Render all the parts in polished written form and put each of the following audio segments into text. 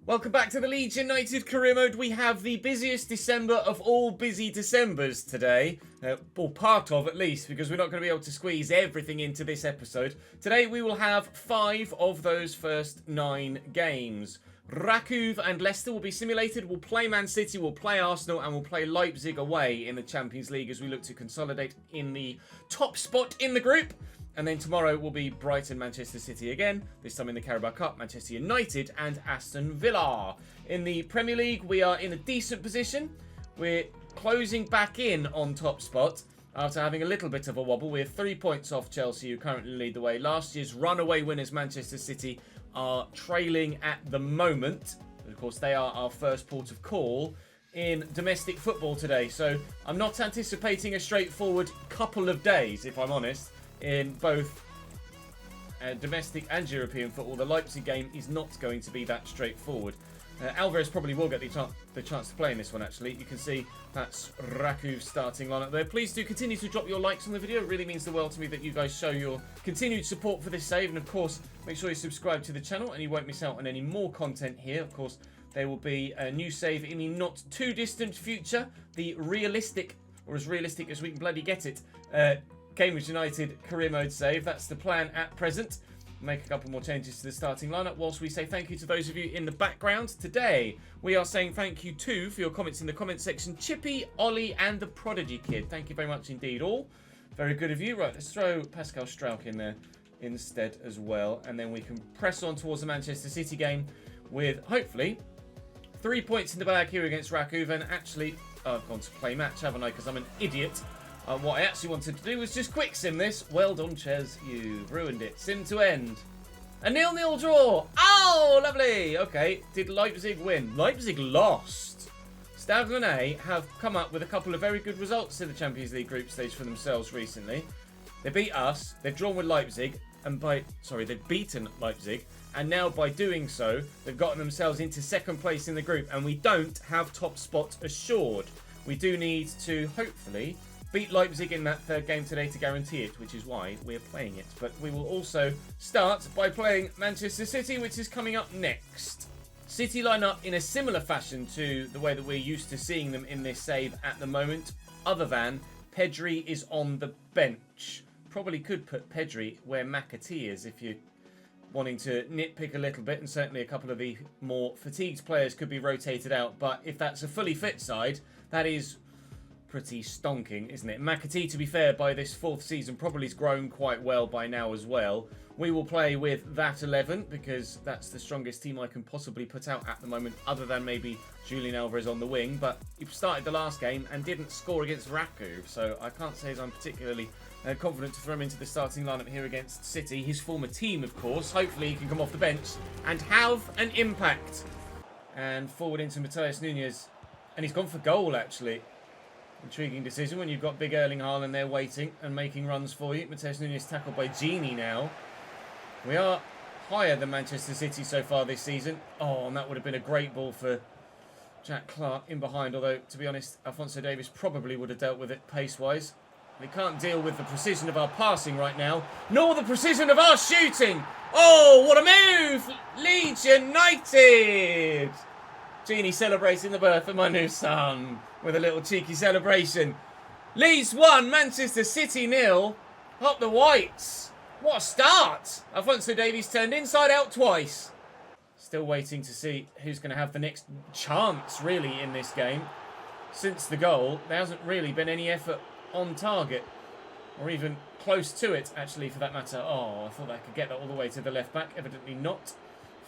Welcome back to the Leeds United Career Mode. We have the busiest December of all busy Decembers today. Or part of, at least, because we're not going to be able to squeeze everything into this episode. Today we will have 5 of those first 9 games. Rakov and Leicester will be simulated. We'll play Man City, we'll play Arsenal, and we'll play Leipzig away in the Champions League as we look to consolidate in the top spot in the group. And then tomorrow will be Brighton, Manchester City again. This time in the Carabao Cup, Manchester United and Aston Villa. In the Premier League, we are in a decent position. We're closing back in on top spot after having a little bit of a wobble. We're 3 points off Chelsea, who currently lead the way. Last year's runaway winners, Manchester City, are trailing at the moment. Of course, they are our first port of call in domestic football today. So I'm not anticipating a straightforward couple of days, if I'm honest. In both domestic and European football, the Leipzig game is not going to be that straightforward. Alvarez probably will get the chance to play in this one, actually. You can see that's Rakov's starting lineup there. Please do continue to drop your likes on the video. It really means the world to me that you guys show your continued support for this save. And, of course, make sure you subscribe to the channel and you won't miss out on any more content here. Of course, there will be a new save in the not-too-distant future. The realistic, or as realistic as we can bloody get it, Cambridge United Career Mode save. That's the plan at present. Make a couple more changes to the starting lineup whilst we say thank you to those of you in the background. Today, we are saying thank you too for your comments in the comment section. Chippy, Ollie, and the Prodigy Kid. Thank you very much indeed, all. Very good of you. Right, let's throw Pascal Strauch in there instead as well. And then we can press on towards the Manchester City game with, hopefully, 3 points in the bag here against Rakov. And actually, I've gone to play match, haven't I? Because I'm an idiot. What I actually wanted to do was just quick sim this. Well done, Ches. You've ruined it. Sim to end. A 0-0 draw. Oh, lovely. Okay. Did Leipzig win? Leipzig lost. Stade Rennais have come up with a couple of very good results in the Champions League group stage for themselves recently. They beat us. They've drawn with Leipzig. And they've beaten Leipzig. And now by doing so, they've gotten themselves into second place in the group. And we don't have top spot assured. We do need to, hopefully, beat Leipzig in that third game today to guarantee it, which is why we're playing it. But we will also start by playing Manchester City, which is coming up next. City line up in a similar fashion to the way that we're used to seeing them in this save at the moment, other than Pedri is on the bench. Probably could put Pedri where McAtee is if you're wanting to nitpick a little bit, and certainly a couple of the more fatigued players could be rotated out. But if that's a fully fit side, that is pretty stonking, isn't it? McAtee, to be fair, by this 4th season probably has grown quite well by now as well. We will play with that 11 because that's the strongest team I can possibly put out at the moment, other than maybe Julian Alvarez on the wing. But he started the last game and didn't score against Rakov, so I can't say as I'm particularly confident to throw him into the starting lineup here against City. His former team, of course. Hopefully he can come off the bench and have an impact. And forward into Matheus Nunes. And he's gone for goal, actually. Intriguing decision when you've got big Erling Haaland there waiting and making runs for you. Matheus Nunes tackled by Gini now. We are higher than Manchester City so far this season. Oh, and that would have been a great ball for Jack Clark in behind. Although, to be honest, Alphonso Davies probably would have dealt with it pace-wise. We can't deal with the precision of our passing right now, nor the precision of our shooting. Oh, what a move! Leeds United! Genie celebrating the birth of my new son with a little cheeky celebration. Leeds 1, Manchester City 0. Up the whites. What a start. Alphonso Davies turned inside out twice. Still waiting to see who's going to have the next chance, really, in this game. Since the goal, there hasn't really been any effort on target. Or even close to it, actually, for that matter. Oh, I thought I could get that all the way to the left back. Evidently not.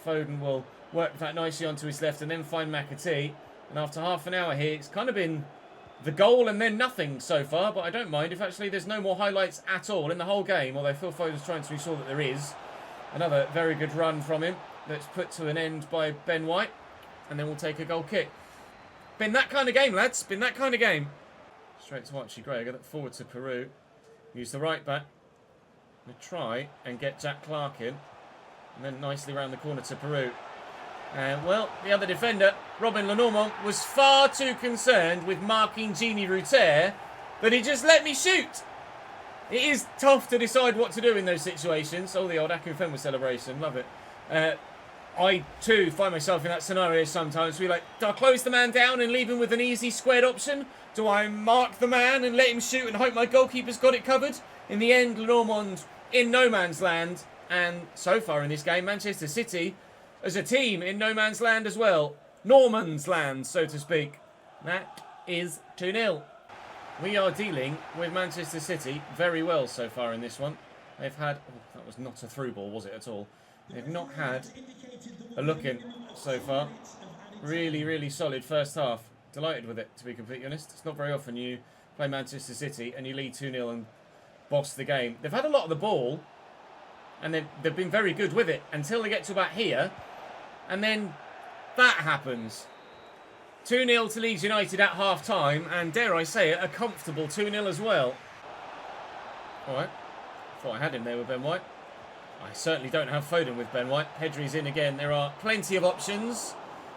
Foden will work that nicely onto his left and then find McAtee. And after half an hour here, it's kind of been the goal and then nothing so far. But I don't mind if actually there's no more highlights at all in the whole game. Although Phil Foden's trying to ensure that there is. Another very good run from him. That's put to an end by Ben White. And then we'll take a goal kick. Been that kind of game, lads. Been that kind of game. Straight to Archie Gray. Get that forward to Peru. Use the right back. We'll try and get Jack Clark in. And then nicely round the corner to Peru. And, well, the other defender, Robin Lenormand, was far too concerned with marking Gini Ruter that he just let me shoot. It is tough to decide what to do in those situations. Oh, the old Akinfenwa celebration. Love it. I too find myself in that scenario sometimes. We like, do I close the man down and leave him with an easy squared option? Do I mark the man and let him shoot and hope my goalkeeper's got it covered? In the end, Lenormand in no man's land. And so far in this game, Manchester City as a team in no man's land as well. Norman's land, so to speak. That is 2-0. We are dealing with Manchester City very well so far in this one. They've had... Oh, that was not a through ball, was it at all? They've not had a look in so far. Really, really solid first half. Delighted with it, to be completely honest. It's not very often you play Manchester City and you lead 2-0 and boss the game. They've had a lot of the ball and they've been very good with it until they get to about here. And then that happens. 2-0 to Leeds United at half-time, and dare I say it, a comfortable 2-0 as well. Alright, thought I had him there with Ben White. I certainly don't have Foden with Ben White. Pedri's in again. There are plenty of options,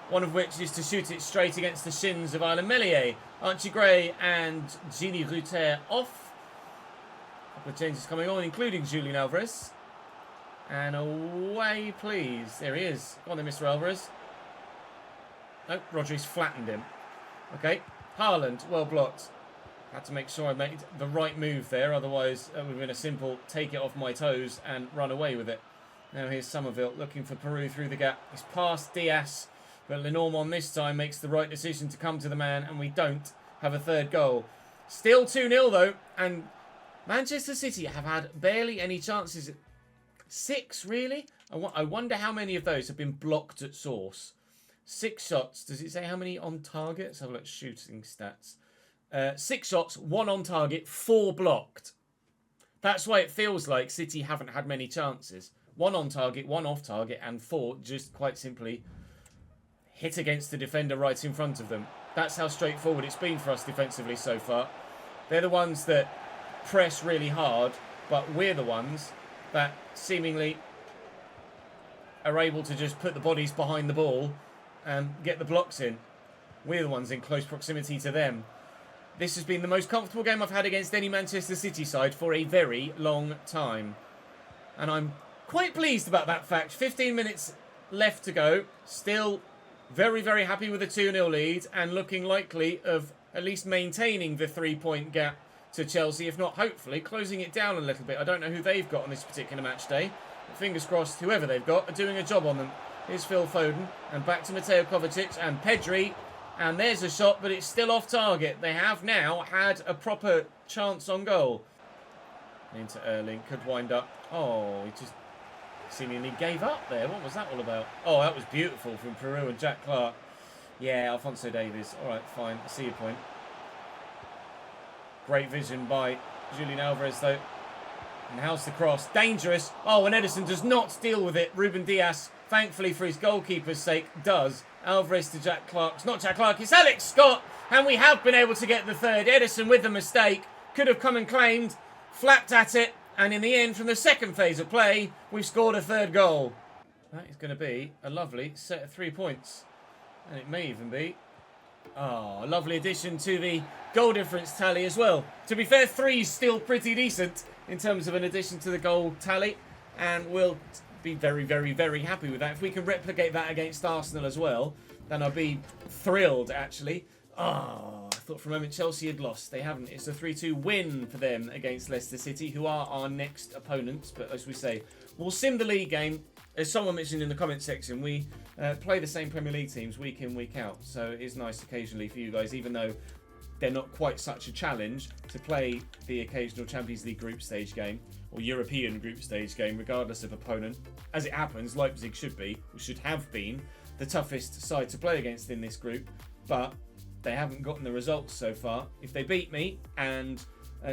one of which is to shoot it straight against the shins of Ilan Meslier. Archie Gray and Gini Rutter off. A couple of changes coming on, including Julian Alvarez. And away, please. There he is. Go on then, Mr. Alvarez. Nope, Rodri's flattened him. Okay, Haaland, well blocked. Had to make sure I made the right move there, otherwise it would have been a simple take it off my toes and run away with it. Now here's Somerville looking for Peru through the gap. He's past Diaz, but Lenormand this time makes the right decision to come to the man, and we don't have a third goal. Still 2-0 though, and Manchester City have had barely any chances. 6, really? I wonder how many of those have been blocked at source. 6 shots. Does it say how many on target? Let's have a look. Shooting stats. 6 shots, 1 on target, 4 blocked. That's why it feels like City haven't had many chances. 1 on target, 1 off target, and 4 just quite simply hit against the defender right in front of them. That's how straightforward it's been for us defensively so far. They're the ones that press really hard, but we're the ones that seemingly are able to just put the bodies behind the ball and get the blocks in. We're the ones in close proximity to them. This has been the most comfortable game I've had against any Manchester City side for a very long time. And I'm quite pleased about that fact. 15 minutes left to go. Still very, very happy with the 2-0 lead and looking likely of at least maintaining the 3-point gap to Chelsea, if not hopefully closing it down a little bit. I don't know who they've got on this particular match day. But fingers crossed, whoever they've got are doing a job on them. Here's Phil Foden and back to Mateo Kovacic and Pedri. And there's a shot, but it's still off target. They have now had a proper chance on goal. Into Erling, could wind up. Oh, he just seemingly gave up there. What was that all about? Oh, that was beautiful from Peru and Jack Clark. Yeah, Alphonso Davies. All right, fine. I see your point. Great vision by Julian Alvarez, though. And how's the cross? Dangerous. Oh, and Ederson does not deal with it. Ruben Diaz, thankfully for his goalkeeper's sake, does. Alvarez to Jack Clark. It's not Jack Clark, it's Alex Scott. And we have been able to get the third. Ederson with the mistake. Could have come and claimed. Flapped at it. And in the end, from the second phase of play, we've scored a third goal. That is going to be a lovely set of 3 points. And it may even be... Oh, a lovely addition to the goal difference tally as well. To be fair, 3's still pretty decent in terms of an addition to the goal tally. And we'll be very, very, very happy with that. If we can replicate that against Arsenal as well, then I'll be thrilled, actually. Oh, I thought for a moment Chelsea had lost. They haven't. It's a 3-2 win for them against Leicester City, who are our next opponents. But as we say, we'll sim the league game. As someone mentioned in the comment section, we play the same Premier League teams week in, week out. So it is nice occasionally for you guys, even though they're not quite such a challenge, to play the occasional Champions League group stage game or European group stage game, regardless of opponent. As it happens, Leipzig should have been the toughest side to play against in this group, but they haven't gotten the results so far. If they beat me and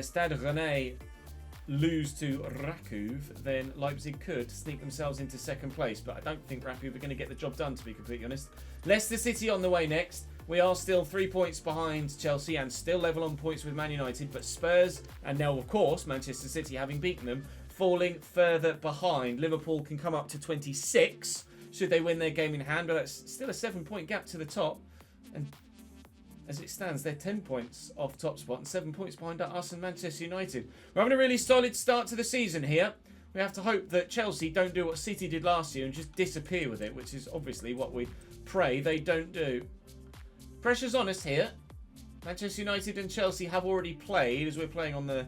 Stade Rennais lose to Rakov, then Leipzig could sneak themselves into second place, but I don't think Rakov are going to get the job done, to be completely honest. Leicester City on the way next. We are still 3 points behind Chelsea and still level on points with Man United, but Spurs and now, of course, Manchester City, having beaten them, falling further behind. Liverpool can come up to 26 should they win their game in hand, but that's still a 7-point gap to the top. And as it stands, they're 10 points off top spot and 7 points behind us and Manchester United. We're having a really solid start to the season here. we have to hope that Chelsea don't do what City did last year and just disappear with it, which is obviously what we pray they don't do. Pressure's on us here. Manchester United and Chelsea have already played, as we're playing on the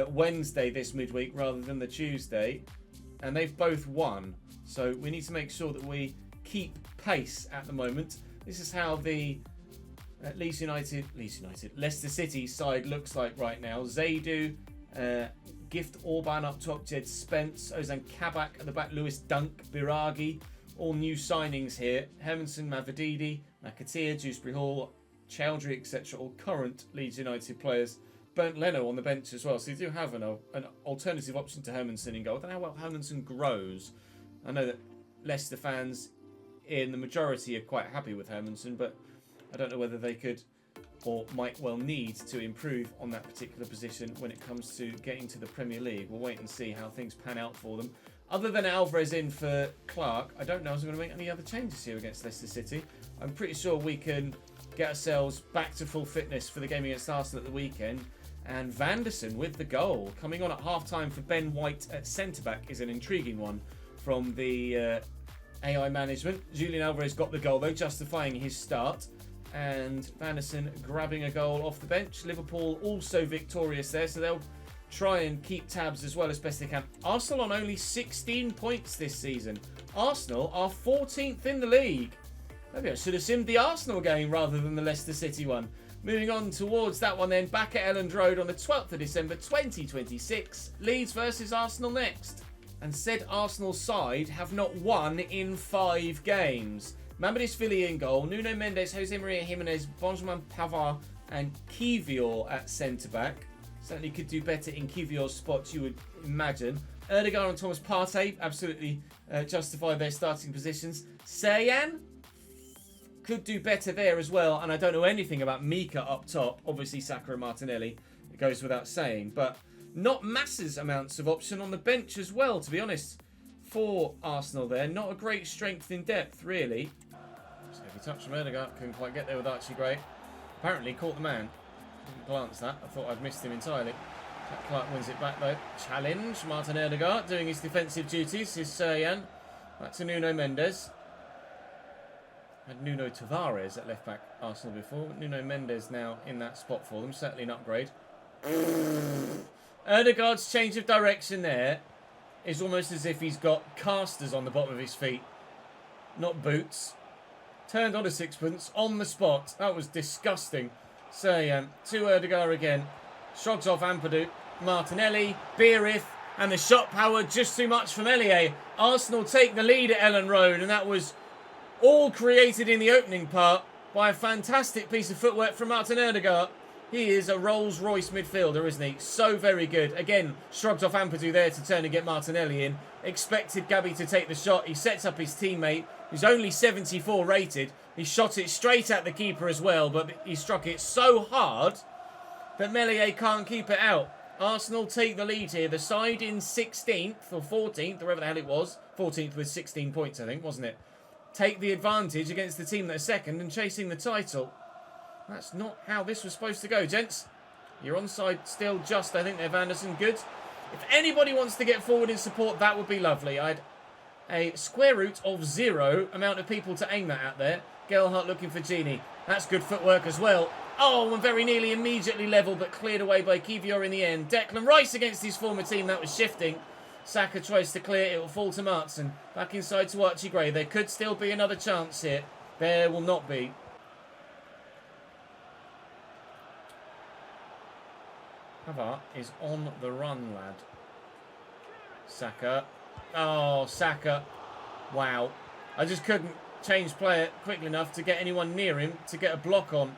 Wednesday this midweek rather than the Tuesday, and they've both won. So we need to make sure that we keep pace at the moment. This is how the Leicester City side looks like right now. Zaidu, Gift Orban up top, Jed Spence, Ozan Kabak at the back, Lewis Dunk, Biragi, all new signings here. Hermanson, Mavididi, Makatir, Dewsbury Hall, Chowdhury, etc. All current Leeds United players. Bernd Leno on the bench as well, so you do have an alternative option to Hermanson in goal. I don't know how well Hermanson grows. I know that Leicester fans in the majority are quite happy with Hermanson, but I don't know whether they could or might well need to improve on that particular position when it comes to getting to the Premier League. We'll wait and see how things pan out for them. Other than Alvarez in for Clark, I don't know if I'm going to make any other changes here against Leicester City. I'm pretty sure we can get ourselves back to full fitness for the game against Arsenal at the weekend. And Vanderson with the goal. Coming on at half-time for Ben White at centre-back is an intriguing one from the AI management. Julian Alvarez got the goal, though, justifying his start. And Vanderson grabbing a goal off the bench. Liverpool also victorious there, so they'll try and keep tabs as well as best they can. Arsenal on only 16 points this season. Arsenal are 14th in the league. Maybe I should have simmed the Arsenal game rather than the Leicester City one. Moving on towards that one then, back at Elland Road on the 12th of December 2026. Leeds versus Arsenal next. And said Arsenal side have not won in 5 games. Mamadou in goal, Nuno Mendes, Jose Maria Jimenez, Benjamin Pavard and Kivior at centre-back. Certainly could do better in Kivior's spots, you would imagine. Erdegaard and Thomas Partey absolutely justify their starting positions. Sayan could do better there as well, and I don't know anything about Mika up top. Obviously Saka and Martinelli, it goes without saying, but not masses amounts of option on the bench as well, to be honest, for Arsenal there. Not a great strength in depth, really. Just heavy touch from Erdegaard, couldn't quite get there with Archie Gray. Apparently caught the man. Didn't glance that, I thought I'd missed him entirely. Jack Clark wins it back though. Challenge, Martin Erdegaard doing his defensive duties. Is Serjan. Back to Nuno Mendes. Had Nuno Tavares at left back Arsenal before. Nuno Mendes now in that spot for them. Certainly an upgrade. Erdegaard's change of direction there is almost as if he's got casters on the bottom of his feet. Not boots. Turned on a sixpence on the spot. That was disgusting. Serjan to Erdegaard again. Shrugs off Ampadu. Martinelli. Beerith. And the shot power just too much from Elie. Arsenal take the lead at Elland Road, and that was all created in the opening part by a fantastic piece of footwork from Martin Erdegaard. He is a Rolls-Royce midfielder, isn't he? So very good. Again, shrugged off Ampadu there to turn and get Martinelli in. Expected Gabby to take the shot. He sets up his teammate, who's only 74 rated. He shot it straight at the keeper as well, but he struck it so hard that Meslier can't keep it out. Arsenal take the lead here. The side in 16th or 14th, or whatever the hell it was. 14th with 16 points, I think, wasn't it? Take the advantage against the team that are second and chasing the title. That's not how this was supposed to go, gents. You're onside still just, I think, there, Vanderson. Good. If anybody wants to get forward in support, that would be lovely. I had a square root of 0 amount of people to aim that at there. Gelhardt looking for Gini. That's good footwork as well. Oh, and very nearly immediately level, but cleared away by Kivior in the end. Declan Rice against his former team. That was shifting. Saka tries to clear. It will fall to Martson. Back inside to Archie Gray. There could still be another chance here. There will not be. Pavard is on the run, lad. Saka. Oh, Saka. Wow. I just couldn't change player quickly enough to get anyone near him to get a block on.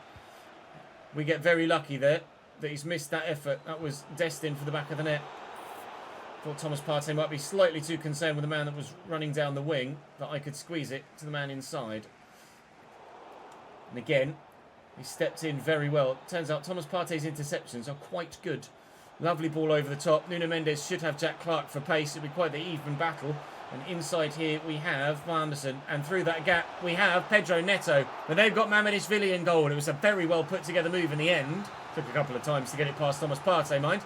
We get very lucky there that he's missed that effort. That was destined for the back of the net. Thought Thomas Partey might be slightly too concerned with the man that was running down the wing, that I could squeeze it to the man inside. And again, he stepped in very well. Turns out Thomas Partey's interceptions are quite good. Lovely ball over the top. Nuno Mendes should have Jack Clark for pace. It'll be quite the even battle. And inside here we have Vanderson. And through that gap we have Pedro Neto. But they've got Mamadou in goal. It was a very well put together move in the end. Took a couple of times to get it past Thomas Partey, mind.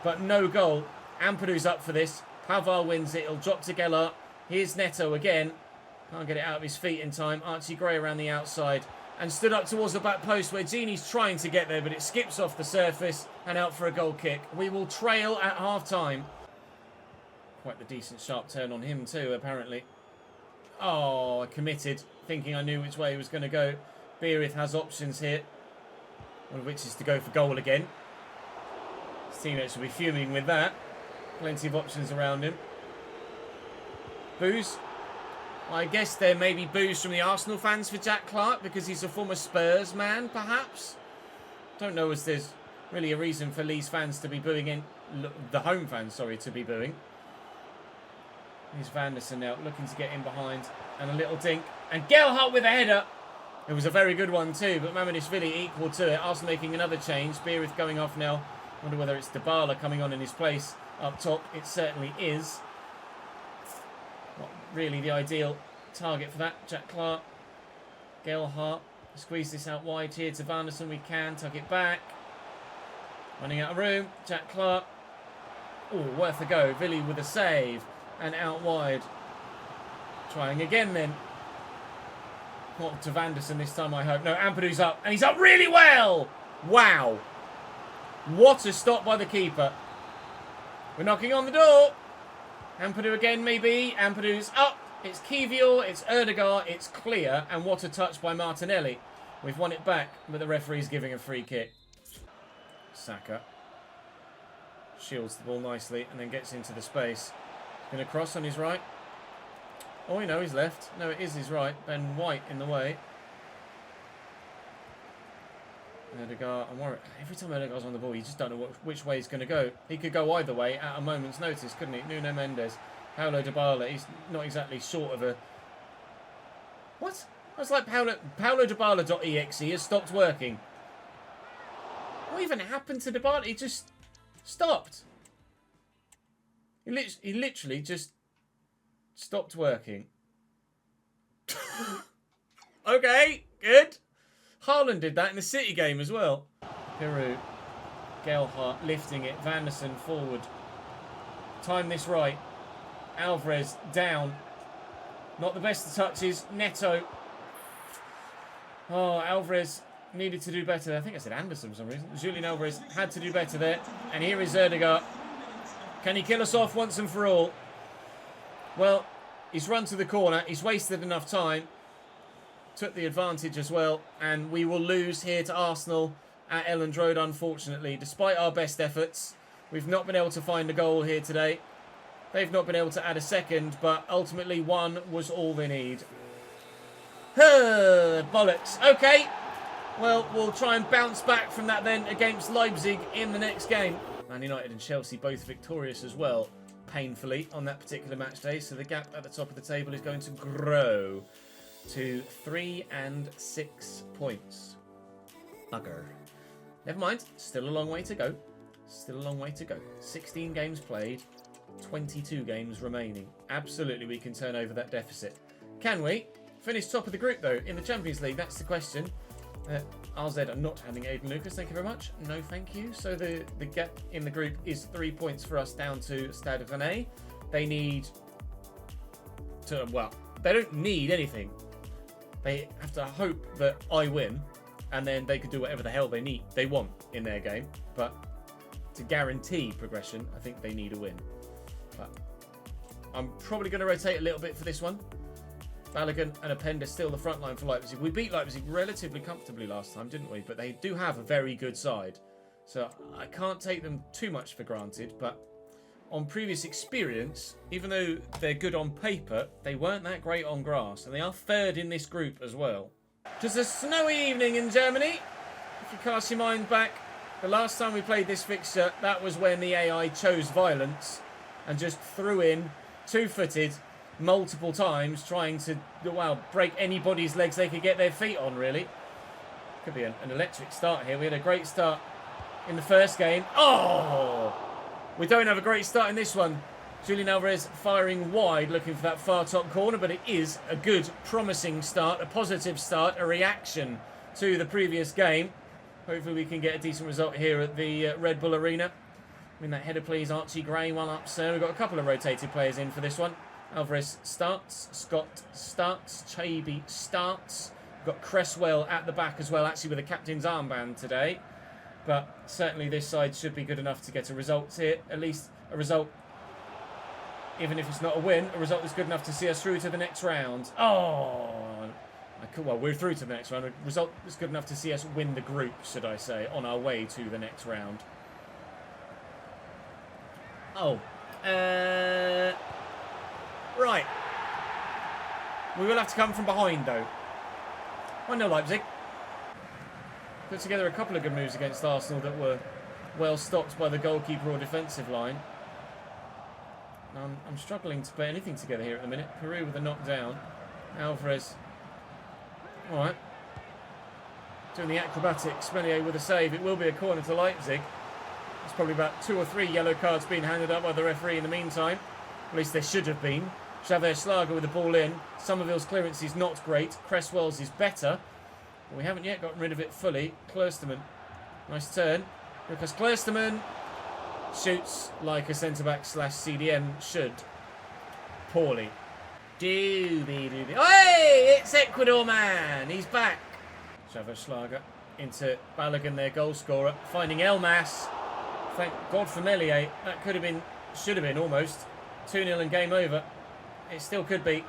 But no goal. Ampadu's up for this. Pavard wins it. He'll drop to Gelart. Here's Neto again. Can't get it out of his feet in time. Archie Gray around the outside. And stood up towards the back post where Gini's trying to get there, but it skips off the surface and out for a goal kick. We will trail at half-time. Quite the decent sharp turn on him too, apparently. Oh, I committed, thinking I knew which way he was going to go. Beerith has options here, one of which is to go for goal again. His teammates will be fuming with that. Plenty of options around him. Boos. I guess there may be boos from the Arsenal fans for Jack Clark because he's a former Spurs man, perhaps. Don't know as there's really a reason for Leeds fans to be booing in. The home fans, sorry, to be booing. Here's Vanderson now looking to get in behind. And a little dink. And Gelhardt with a header. It was a very good one too, but Mamardishvili equal to it. Arsenal making another change. Beerith going off now. Wonder whether it's Dybala coming on in his place up top. It certainly is. Not really the ideal target for that. Jack Clark. Gelhardt. Squeeze this out wide here to Vanderson. We can. Tuck it back. Running out of room. Jack Clark. Oh, worth a go. Villy with a save. And out wide. Trying again then. Not to Vanderson this time, I hope. No, Ampadu's up. And he's up really well. Wow. What a stop by the keeper. We're knocking on the door. Ampadu again, maybe. Ampadu's up. It's Kivior. It's Erdegaard. It's clear. And what a touch by Martinelli. We've won it back, but the referee's giving a free kick. Saka. Shields the ball nicely and then gets into the space. Going to cross on his right. Oh, no, he's left. No, it is his right. Ben White in the way. Erdegaard, I'm worried. Every time Erdegaard's on the ball, you just don't know which way he's going to go. He could go either way at a moment's notice, couldn't he? Nuno Mendes. Paulo Dybala, he's not exactly short of a... What? That's like Paulo Dybala.exe has stopped working. What even happened to Dybala? He just stopped. He literally just stopped working. Okay, good. Haaland did that in the City game as well. Peru. Gelhardt lifting it. Vanderson forward. Time this right. Alvarez down. Not the best of touches. Neto. Oh, Alvarez needed to do better. I think I said Anderson for some reason. Julian Alvarez had to do better there. And here is Erdegaard. Can he kill us off once and for all? Well, he's run to the corner. He's wasted enough time. Took the advantage as well. And we will lose here to Arsenal at Elland Road, unfortunately. Despite our best efforts, we've not been able to find a goal here today. They've not been able to add a second, but ultimately one was all they need. Bollocks. Okay. Well, we'll try and bounce back from that then against Leipzig in the next game. Man United and Chelsea both victorious as well, painfully, on that particular match day. So the gap at the top of the table is going to grow to 3 and 6 points. Bugger. Never mind. Still a long way to go. Still a long way to go. 16 games played. 22 games remaining. Absolutely, we can turn over that deficit. Can we? Finish top of the group, though, in the Champions League. That's the question. RZ are not having Aiden Lucas. Thank you very much. No, thank you. So the gap in the group is 3 points for us down to Stade Rennais. They need to... Well, they don't need anything. They have to hope that I win, and then they could do whatever the hell they want in their game. But to guarantee progression, I think they need a win. But I'm probably going to rotate a little bit for this one. Balogun and Openda still the front line for Leipzig. We beat Leipzig relatively comfortably last time, didn't we? But they do have a very good side. So I can't take them too much for granted. But on previous experience, even though they're good on paper, they weren't that great on grass. And they are third in this group as well. Just a snowy evening in Germany. If you cast your mind back, the last time we played this fixture, that was when the AI chose violence and just threw in two-footed multiple times, trying to, well, break anybody's legs they could get their feet on, really. Could be an electric start here. We had a great start in the first game. Oh! We don't have a great start in this one. Julian Alvarez firing wide, looking for that far top corner, but it is a good, promising start, a positive start, a reaction to the previous game. Hopefully we can get a decent result here at the Red Bull Arena. Win that header, please. Archie Gray, one up, sir. We've got a couple of rotated players in for this one. Alvarez starts. Scott starts. Chaby starts. We've got Cresswell at the back as well, actually with a captain's armband today. But certainly this side should be good enough to get a result here. At least a result, even if it's not a win, a result that's good enough to see us through to the next round. Oh, well, we're through to the next round. A result that's good enough to see us win the group, should I say, on our way to the next round. Oh, right. We will have to come from behind, though. 1-0 Leipzig. Put together a couple of good moves against Arsenal that were well stopped by the goalkeeper or defensive line. I'm struggling to put anything together here at the minute. Peru with a knockdown. Alvarez. Alright. Doing the acrobatics. Meslier with a save. It will be a corner to Leipzig. There's probably about 2 or 3 yellow cards being handed up by the referee in the meantime. At least there should have been. Xavier Schlager with the ball in. Somerville's clearance is not great. Cresswell's is better. But we haven't yet gotten rid of it fully. Klosterman. Nice turn. Lucas Klosterman shoots like a centre-back / CDM should. Poorly. Doobie. Hey! It's Ecuador man! He's back. Xavier Schlager into Balogun, their goal scorer. Finding Elmas. Thank God for Meslier. That could have been, should have been almost. 2-0 and game over. It still could be.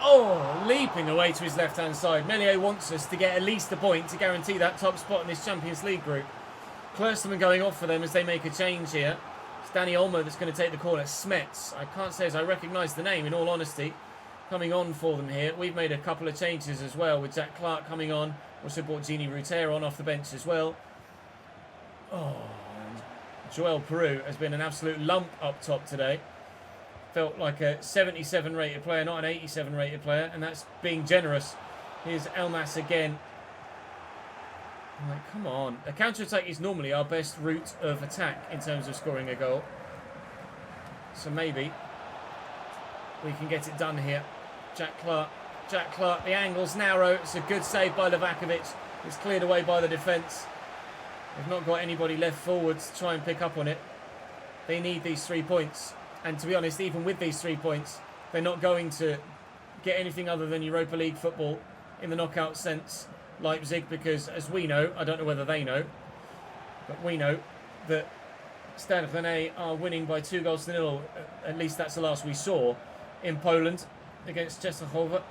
Oh, leaping away to his left-hand side. Meslier wants us to get at least a point to guarantee that top spot in this Champions League group. Klosterman going off for them as they make a change here. It's Danny Olmo that's going to take the corner. Smets. I can't say as I recognise the name, in all honesty. Coming on for them here. We've made a couple of changes as well, with Jack Clark coming on. Also brought Gini Ruter on off the bench as well. Oh, and Joel Peru has been an absolute lump up top today. Felt like a 77 rated player, not an 87 rated player, and that's being generous. Here's Elmas again. Like, come on. A counter-attack is normally our best route of attack in terms of scoring a goal. So maybe we can get it done here. Jack Clark, the angle's narrow. It's a good save by Livakovic. It's cleared away by the defence. They've not got anybody left forward to try and pick up on it. They need these 3 points. And to be honest, even with these 3 points, they're not going to get anything other than Europa League football in the knockout sense, Leipzig, because as we know, I don't know whether they know, but we know that Stade Rennais are winning by 2-0. At least that's the last we saw in Poland against Czestochowa.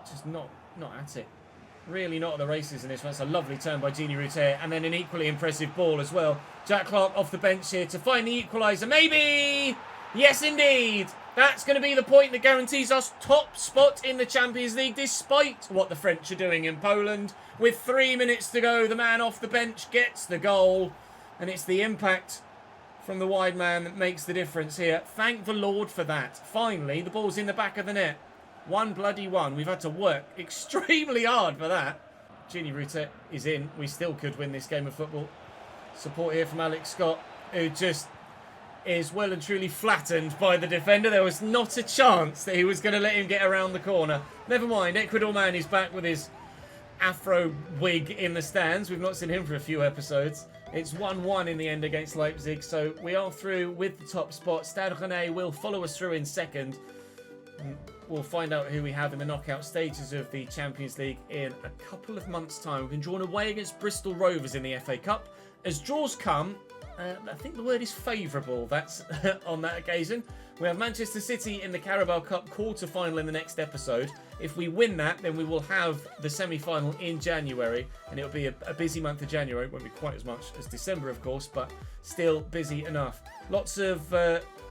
Just not at it. Really not at the races in this one. It's a lovely turn by Gini Ruter, and then an equally impressive ball as well. Jack Clark off the bench here to find the equaliser. Maybe! Yes, indeed! That's going to be the point that guarantees us top spot in the Champions League, despite what the French are doing in Poland. With 3 minutes to go, the man off the bench gets the goal, and it's the impact from the wide man that makes the difference here. Thank the Lord for that. Finally, the ball's in the back of the net. 1-1. We've had to work extremely hard for that. Gini Ruter is in. We still could win this game of football. Support here from Alex Scott, who just is well and truly flattened by the defender. There was not a chance that he was going to let him get around the corner. Never mind, Ecuador man is back with his afro wig in the stands. We've not seen him for a few episodes. It's 1-1 in the end against Leipzig, so we are through with the top spot. Stade Rennais will follow us through in second. We'll find out who we have in the knockout stages of the Champions League in a couple of months' time. We've been drawn away against Bristol Rovers in the FA Cup. As draws come, I think the word is favourable. That's on that occasion. We have Manchester City in the Carabao Cup quarter-final in the next episode. If we win that, then we will have the semi-final in January, and it'll be a busy month of January. It won't be quite as much as December, of course, but still busy enough. Lots of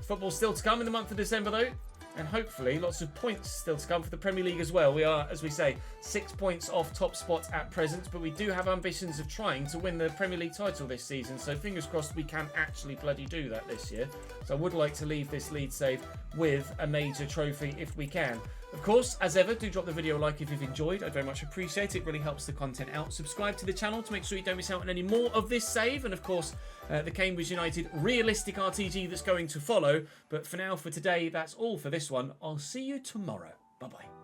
football still to come in the month of December, though. And hopefully lots of points still to come for the Premier League as well. We are, as we say, 6 points off top spot at present, but we do have ambitions of trying to win the Premier League title this season, so fingers crossed we can actually bloody do that this year. So I would like to leave this Leeds save with a major trophy if we can. Of course, as ever, do drop the video a like if you've enjoyed. I'd very much appreciate it. It really helps the content out. Subscribe to the channel to make sure you don't miss out on any more of this save. And of course, the Cambridge United realistic RTG that's going to follow. But for now, for today, that's all for this one. I'll see you tomorrow. Bye-bye.